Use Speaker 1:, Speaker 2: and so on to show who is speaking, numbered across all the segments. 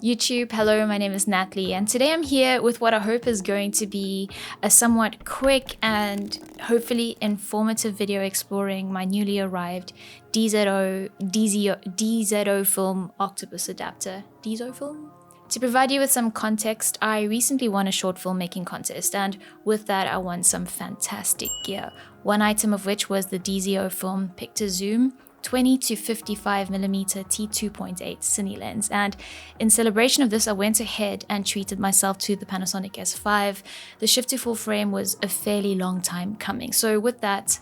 Speaker 1: YouTube, hello, my name is Natalie, and today I'm here with what I hope is going to be a somewhat quick and hopefully informative video exploring my newly arrived DZOFILM Octopus adapter. DZOFILM? To provide you with some context, I recently won a short filmmaking contest, and with that I won some fantastic gear. One item of which was the DZOFILM Pictor Zoom 20 to 55mm t2.8 cine lens, and in celebration of this I went ahead and treated myself to the Panasonic S5. The shift to full frame was a fairly long time coming, so with that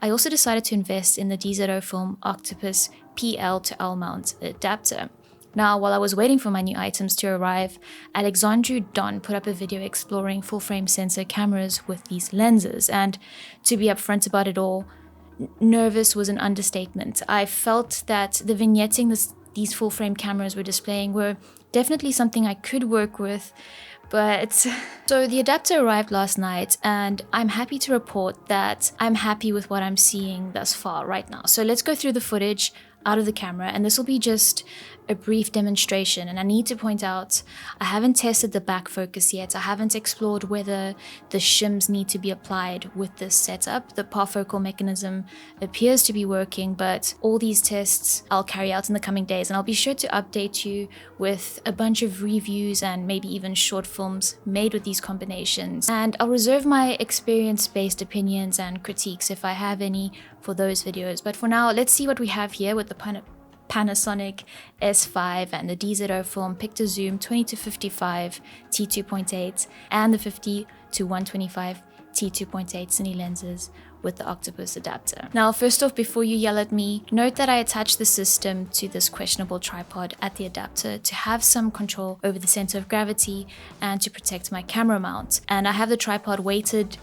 Speaker 1: I also decided to invest in the DZOFILM Octopus PL to L mount adapter. Now, while I was waiting for my new items to arrive, Alexandru Don put up a video exploring full-frame sensor cameras with these lenses, and to be upfront about it all, nervous was an understatement. I felt that the vignetting these full-frame cameras were displaying were definitely something I could work with, but... So the adapter arrived last night, and I'm happy to report that I'm happy with what I'm seeing thus far right now. So let's go through the footage out of the camera, and this will be just a brief demonstration. And I need to point out, I haven't tested the back focus yet. I haven't explored whether the shims need to be applied with this setup. The parfocal mechanism appears to be working, but all these tests I'll carry out in the coming days, and I'll be sure to update you with a bunch of reviews and maybe even short films made with these combinations. And I'll reserve my experience-based opinions and critiques, if I have any, for those videos. But for now, let's see what we have here with the Panasonic S5 and the DZOFILM Pictor Zoom 20 to 55 t2.8 and the 50 to 125 t2.8 cine lenses with the Octopus adapter. Now, first off, before you yell at me, note that I attached the system to this questionable tripod at the adapter to have some control over the center of gravity and to protect my camera mount. And I have the tripod weighted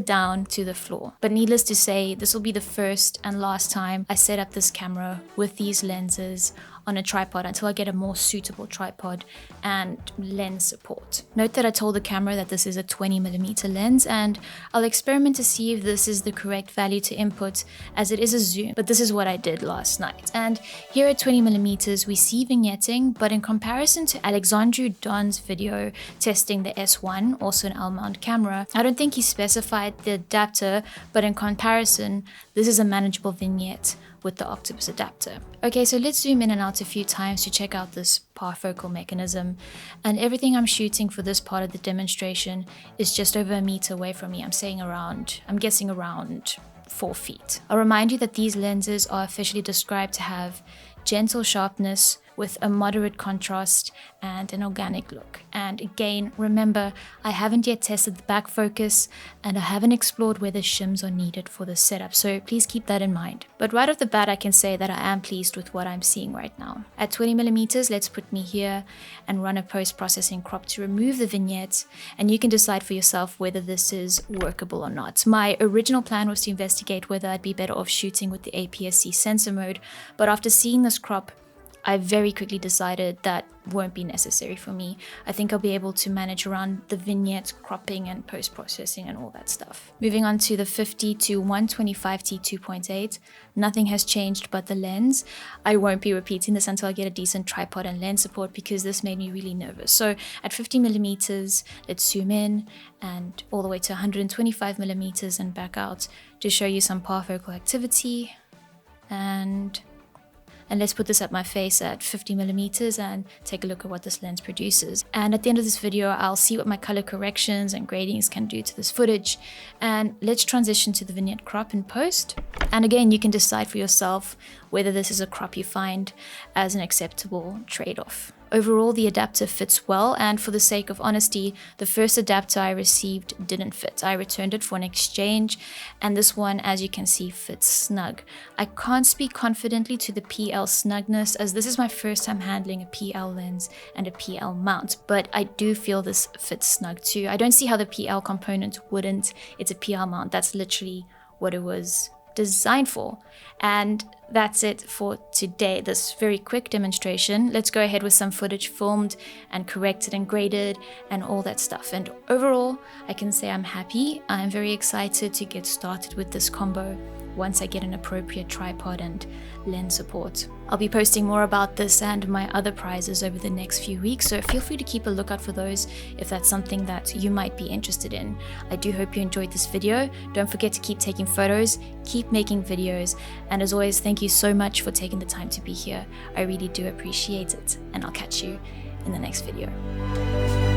Speaker 1: down to the floor. But needless to say, this will be the first and last time I set up this camera with these lenses on a tripod until I get a more suitable tripod and lens support. Note that I told the camera that this is a 20mm lens, and I'll experiment to see if this is the correct value to input, as it is a zoom, but this is what I did last night. And here at 20mm we see vignetting, but in comparison to Alexandru Don's video testing the S1, also an L-mount camera, I don't think he specified the adapter, but in comparison this is a manageable vignette with the Octopus adapter. Okay, so let's zoom in and out a few times to check out this parfocal mechanism. And everything I'm shooting for this part of the demonstration is just over a meter away from me. I'm guessing around 4 feet. I'll remind you that these lenses are officially described to have gentle sharpness with a moderate contrast and an organic look. And again, remember, I haven't yet tested the back focus and I haven't explored whether shims are needed for this setup, so please keep that in mind. But right off the bat, I can say that I am pleased with what I'm seeing right now. At 20mm, let's put me here and run a post-processing crop to remove the vignette, and you can decide for yourself whether this is workable or not. My original plan was to investigate whether I'd be better off shooting with the APS-C sensor mode, but after seeing this crop, I very quickly decided that won't be necessary for me. I think I'll be able to manage around the vignette cropping and post-processing and all that stuff. Moving on to the 50 to 125 t2.8, nothing has changed but the lens. I won't be repeating this until I get a decent tripod and lens support, because this made me really nervous. So at 50mm, let's zoom in and all the way to 125mm and back out to show you some parfocal activity. And let's put this at my face at 50mm and take a look at what this lens produces. And at the end of this video, I'll see what my color corrections and gradings can do to this footage. And let's transition to the vignette crop in post. And again, you can decide for yourself whether this is a crop you find as an acceptable trade-off. Overall, the adapter fits well, and for the sake of honesty, the first adapter I received didn't fit. I returned it for an exchange, and this one, as you can see, fits snug. I can't speak confidently to the PL snugness, as this is my first time handling a PL lens and a PL mount, but I do feel this fits snug too. I don't see how the PL component wouldn't. It's a PL mount. That's literally what it was designed for. And that's it for today, this very quick demonstration. Let's go ahead with some footage filmed and corrected and graded and all that stuff. And overall, I can say I'm happy. I'm very excited to get started with this combo once I get an appropriate tripod and lens support. I'll be posting more about this and my other prizes over the next few weeks, so feel free to keep a lookout for those if that's something that you might be interested in. I do hope you enjoyed this video. Don't forget to keep taking photos, keep making videos, and as always, thank you so much for taking the time to be here. I really do appreciate it, and I'll catch you in the next video.